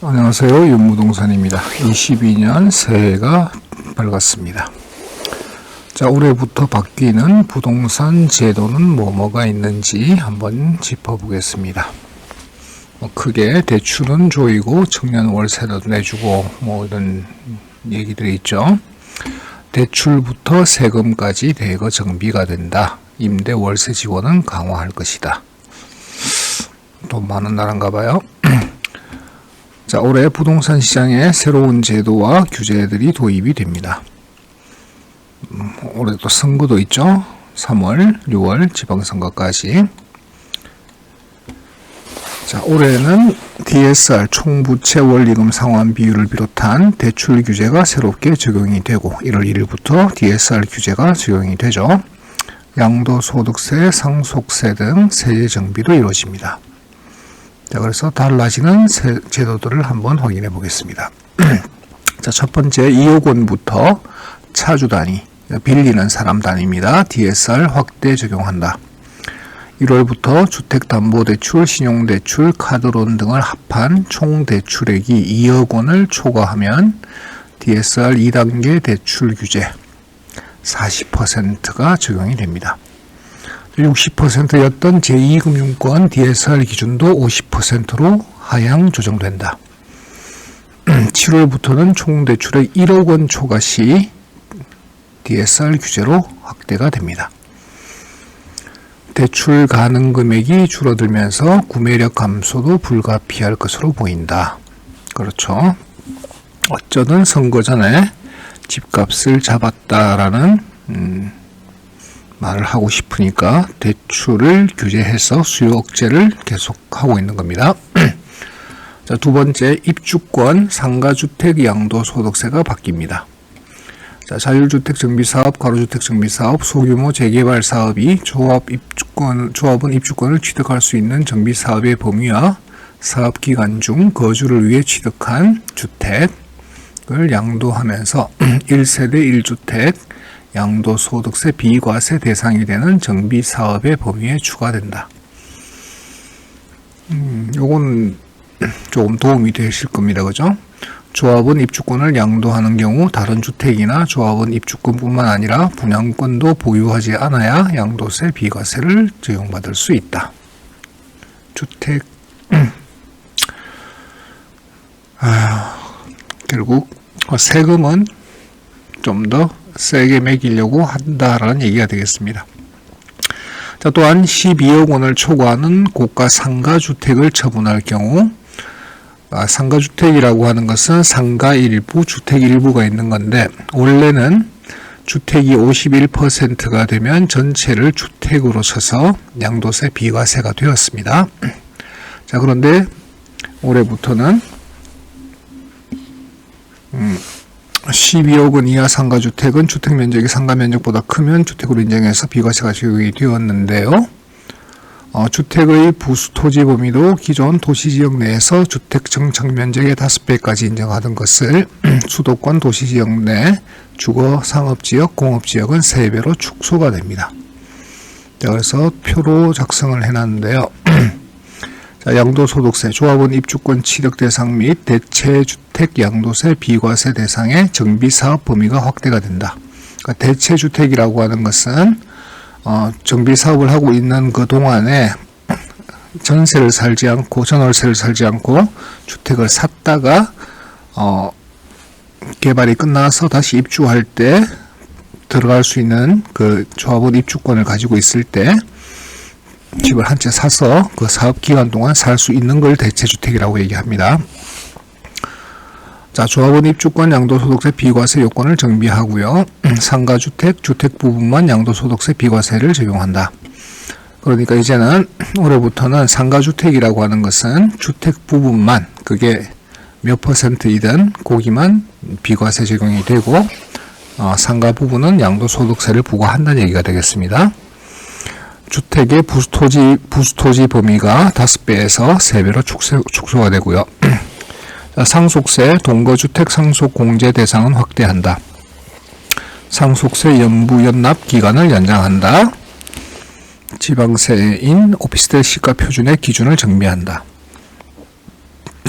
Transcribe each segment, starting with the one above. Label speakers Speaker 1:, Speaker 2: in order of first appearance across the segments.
Speaker 1: 안녕하세요. 윤무동산입니다. 22년 새해가 밝았습니다. 자, 올해부터 바뀌는 부동산 제도는 뭐가 있는지 한번 짚어보겠습니다. 크게 대출은 조이고 청년 월세도 내주고 이런 얘기들이 있죠. 대출부터 세금까지 대거 정비가 된다. 임대 월세 지원은 강화할 것이다. 돈 많은 나라인가 봐요. 자, 올해 부동산 시장에 새로운 제도와 규제들이 도입이 됩니다. 올해 또 선거도 있죠. 3월, 6월 지방선거까지. 자, 올해는 DSR 총부채 원리금 상환 비율을 비롯한 대출 규제가 새롭게 적용이 되고 1월 1일부터 DSR 규제가 적용이 되죠. 양도소득세, 상속세 등 세제 정비도 이루어집니다. 자, 그래서 달라지는 제도들을 한번 확인해 보겠습니다. 자, 첫 번째 2억 원부터 차주 단위, 빌리는 사람 단위입니다. DSR 확대 적용한다. 1월부터 주택담보대출, 신용대출, 카드론 등을 합한 총 대출액이 2억 원을 초과하면 DSR 2단계 대출 규제 40%가 적용이 됩니다. 60%였던 제2금융권 DSR 기준도 50%로 하향 조정된다. 7월부터는 총 대출액 1억 원 초과 시 DSR 규제로 확대가 됩니다. 대출 가능 금액이 줄어들면서 구매력 감소도 불가피할 것으로 보인다. 그렇죠. 어쩌든 선거 전에 집값을 잡았다라는 말을 하고 싶으니까 대출을 규제해서 수요 억제를 계속하고 있는 겁니다. 자, 두 번째, 입주권 상가주택 양도소득세가 바뀝니다. 자, 자율주택 정비사업, 가로주택 정비사업, 소규모 재개발 사업이 조합은 입주권을 취득할 수 있는 정비사업의 범위와 사업기간 중 거주를 위해 취득한 주택을 양도하면서 1세대 1주택 양도소득세 비과세 대상이 되는 정비사업의 범위에 추가된다. 요건 조금 도움이 되실 겁니다. 그죠? 조합은 입주권을 양도하는 경우 다른 주택이나 조합은 입주권뿐만 아니라 분양권도 보유하지 않아야 양도세 비과세를 적용받을 수 있다. 주택 결국 세금은 좀 더 세게 매기려고 한다라는 얘기가 되겠습니다. 자, 또한 12억 원을 초과하는 고가 상가주택을 처분할 경우 상가주택이라고 하는 것은 상가 일부, 주택 일부가 있는 건데 원래는 주택이 51%가 되면 전체를 주택으로 쳐서 양도세 비과세가 되었습니다. 자, 그런데 올해부터는 12억 원 이하 상가주택은 주택면적이 상가면적보다 크면 주택으로 인정해서 비과세가 적용이 되었는데요. 주택의 부수토지 범위도 기존 도시지역 내에서 주택 정착면적의 5배까지 인정하던 것을 수도권 도시지역 내 주거, 상업지역, 공업지역은 3배로 축소가 됩니다. 자, 그래서 표로 작성을 해놨는데요. 자, 양도소득세, 조합원 입주권 취득 대상 및 대체주택 양도세 비과세 대상의 정비사업 범위가 확대가 된다. 그러니까 대체주택이라고 하는 것은 정비사업을 하고 있는 그 동안에 전세를 살지 않고, 전월세를 살지 않고 주택을 샀다가 개발이 끝나서 다시 입주할 때 들어갈 수 있는 그 조합원 입주권을 가지고 있을 때 집을 한 채 사서 그 사업 기간 동안 살 수 있는 걸 대체주택이라고 얘기합니다. 자, 조합원 입주권 양도소득세 비과세 요건을 정비하고요. 상가주택, 주택 부분만 양도소득세 비과세를 적용한다. 그러니까 이제는 올해부터는 상가주택이라고 하는 것은 주택 부분만, 그게 몇 %이든 거기만 비과세 적용이 되고 상가 부분은 양도소득세를 부과한다는 얘기가 되겠습니다. 주택의 부수토지 범위가 5배에서 3배로 축소가 되고요. 상속세, 동거주택 상속공제 대상은 확대한다. 상속세 연납 기간을 연장한다. 지방세인 오피스텔 시가 표준의 기준을 정비한다.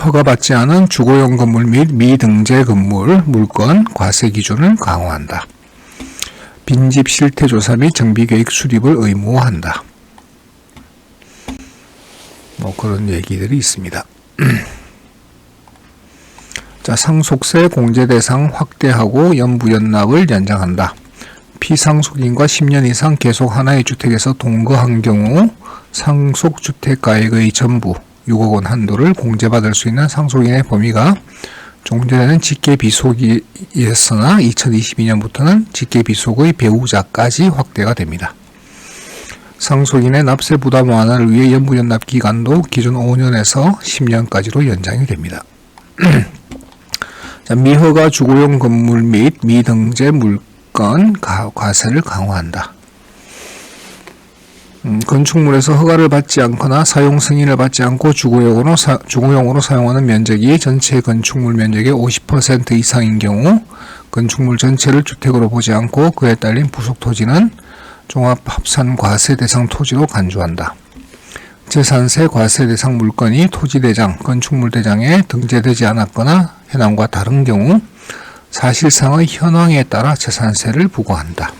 Speaker 1: 허가받지 않은 주거용 건물 및 미등재 건물, 물건, 과세 기준을 강화한다. 빈집 실태조사 및 정비계획 수립을 의무화한다. 뭐 그런 얘기들이 있습니다. 자, 상속세 공제 대상 확대하고 연부연납을 연장한다. 피상속인과 10년 이상 계속 하나의 주택에서 동거한 경우 상속주택가액의 전부 6억 원 한도를 공제받을 수 있는 상속인의 범위가 종전에는 직계비속이었으나 2022년부터는 직계비속의 배우자까지 확대가 됩니다. 상속인의 납세 부담 완화를 위해 연부연납 기간도 기존 5년에서 10년까지로 연장이 됩니다. 자, 미허가 주거용 건물 및 미등재 물건 과세를 강화한다. 건축물에서 허가를 받지 않거나 사용 승인을 받지 않고 주거용으로 사용하는 면적이 전체 건축물 면적의 50% 이상인 경우 건축물 전체를 주택으로 보지 않고 그에 딸린 부속토지는 종합합산과세 대상 토지로 간주한다. 재산세 과세 대상 물건이 토지대장, 건축물대장에 등재되지 않았거나 현황과 다른 경우 사실상의 현황에 따라 재산세를 부과한다.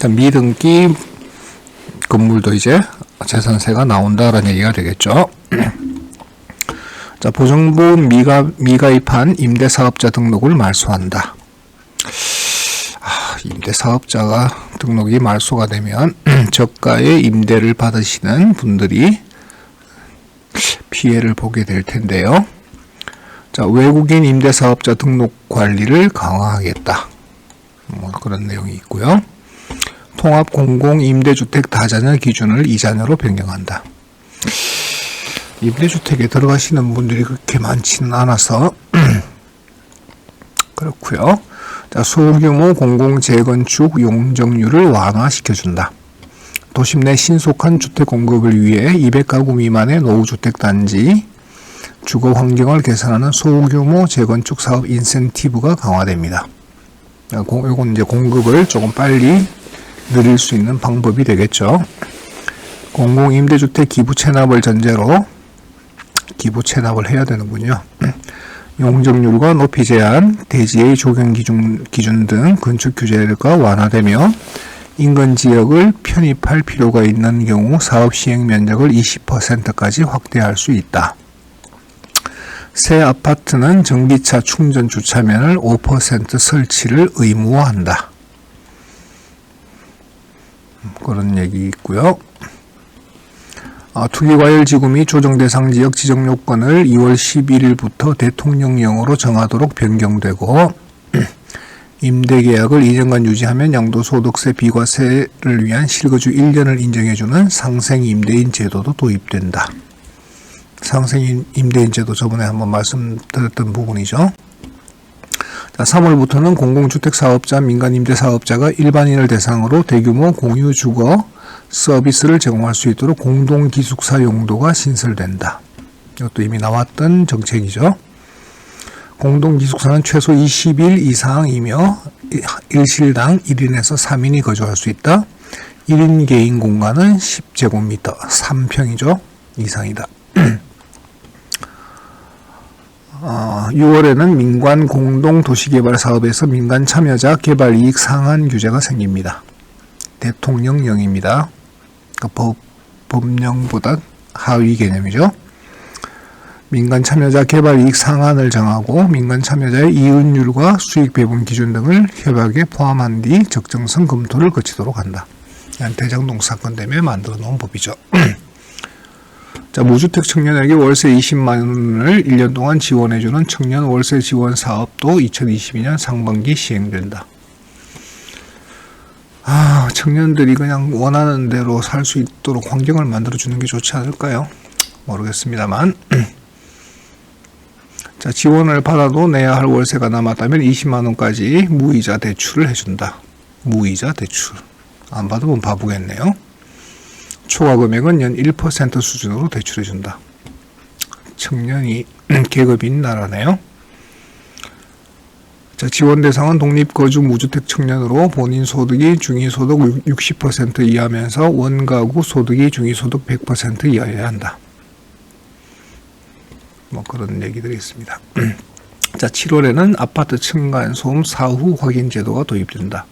Speaker 1: 미등기 건물도 이제 재산세가 나온다라는 얘기가 되겠죠. 자, 보정보 미가입한 임대사업자 등록을 말소한다. 임대사업자가 등록이 말소가 되면 저가의 임대를 받으시는 분들이 피해를 보게 될 텐데요. 자, 외국인 임대사업자 등록 관리를 강화하겠다. 뭐 그런 내용이 있고요. 통합 공공임대주택 다자녀 기준을 2자녀로 변경한다. 임대주택에 들어가시는 분들이 그렇게 많지는 않아서 그렇고요. 자, 소규모 공공재건축 용적률을 완화시켜준다. 도심 내 신속한 주택 공급을 위해 200가구 미만의 노후주택단지 주거 환경을 개선하는 소규모 재건축 사업 인센티브가 강화됩니다. 이건 이제 공급을 조금 빨리 늘릴 수 있는 방법이 되겠죠. 공공임대주택 기부 체납을 전제로 기부 체납을 해야 되는군요. 용적률과 높이 제한, 대지의 조경 기준 등 건축 규제가 완화되며 인근 지역을 편입할 필요가 있는 경우 사업 시행 면적을 20%까지 확대할 수 있다. 새 아파트는 전기차 충전 주차면을 5% 설치를 의무화한다. 그런 얘기 있고요. 투기과열지구 및 조정대상 지역 지정 요건을 2월 11일부터 대통령령으로 정하도록 변경되고 임대계약을 2년간 유지하면 양도소득세 비과세를 위한 실거주 1년을 인정해주는 상생임대인 제도도 도입된다. 상생임대인 제도 저번에 한번 말씀드렸던 부분이죠. 자, 3월부터는 공공주택사업자, 민간임대사업자가 일반인을 대상으로 대규모 공유주거 서비스를 제공할 수 있도록 공동기숙사 용도가 신설된다. 이것도 이미 나왔던 정책이죠. 공동기숙사는 최소 20일 이상이며 1실당 1인에서 3인이 거주할 수 있다. 1인 개인 공간은 10제곱미터, 3평이죠. 이상이다. 6월에는 민관 공동도시개발 사업에서 민간 참여자 개발 이익 상한 규제가 생깁니다. 대통령령입니다. 그러니까 법령보다 하위 개념이죠. 민간 참여자 개발 이익 상한을 정하고 민간 참여자의 이윤율과 수익 배분 기준 등을 협약에 포함한 뒤 적정성 검토를 거치도록 한다. 대장동 사건 때문에 만들어 놓은 법이죠. 자, 무주택 청년에게 월세 20만 원을 1년 동안 지원해주는 청년 월세 지원 사업도 2022년 상반기 시행된다. 청년들이 그냥 원하는 대로 살 수 있도록 환경을 만들어주는 게 좋지 않을까요? 모르겠습니다만. 자, 지원을 받아도 내야 할 월세가 남았다면 20만 원까지 무이자 대출을 해준다. 무이자 대출. 안 받으면 바보겠네요. 초과 금액은 연 1% 수준으로 대출해준다. 청년이 계급인 나라네요. 자, 지원 대상은 독립거주 무주택 청년으로 본인 소득이 중위소득 60% 이하면서 원가구 소득이 중위소득 100% 이하여야 한다. 뭐 그런 얘기들이 있습니다. 자, 7월에는 아파트 층간소음 사후 확인 제도가 도입된다.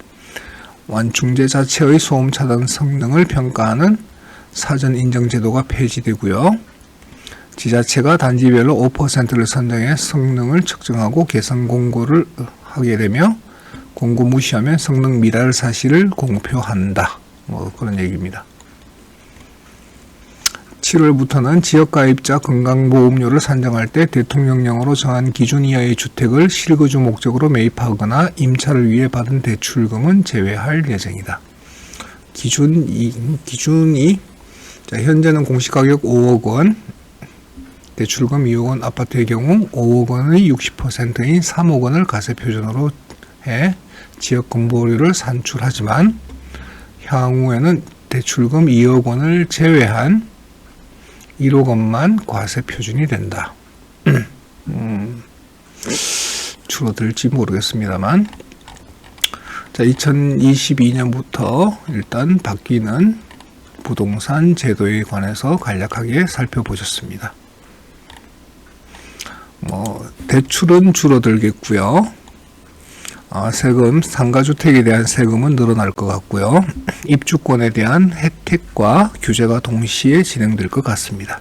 Speaker 1: 완충제 자체의 소음 차단 성능을 평가하는 사전 인정 제도가 폐지되고요. 지자체가 단지별로 5%를 선정해 성능을 측정하고 개선 공고를 하게 되며 공고 무시하면 성능 미달 사실을 공표한다. 뭐 그런 얘기입니다. 7월부터는 지역가입자 건강보험료를 산정할 때 대통령령으로 정한 기준 이하의 주택을 실거주 목적으로 매입하거나 임차를 위해 받은 대출금은 제외할 예정이다. 기준이 자, 현재는 공시가격 5억 원, 대출금 2억 원 아파트의 경우 5억 원의 60%인 3억 원을 가세 표준으로 해 지역 건보료를 산출하지만 향후에는 대출금 2억 원을 제외한 1억 원만 과세 표준이 된다. 줄어들지 모르겠습니다만, 자, 2022년부터 일단 바뀌는 부동산 제도에 관해서 간략하게 살펴보셨습니다. 대출은 줄어들겠고요. 세금, 상가주택에 대한 세금은 늘어날 것 같고요. 입주권에 대한 혜택과 규제가 동시에 진행될 것 같습니다.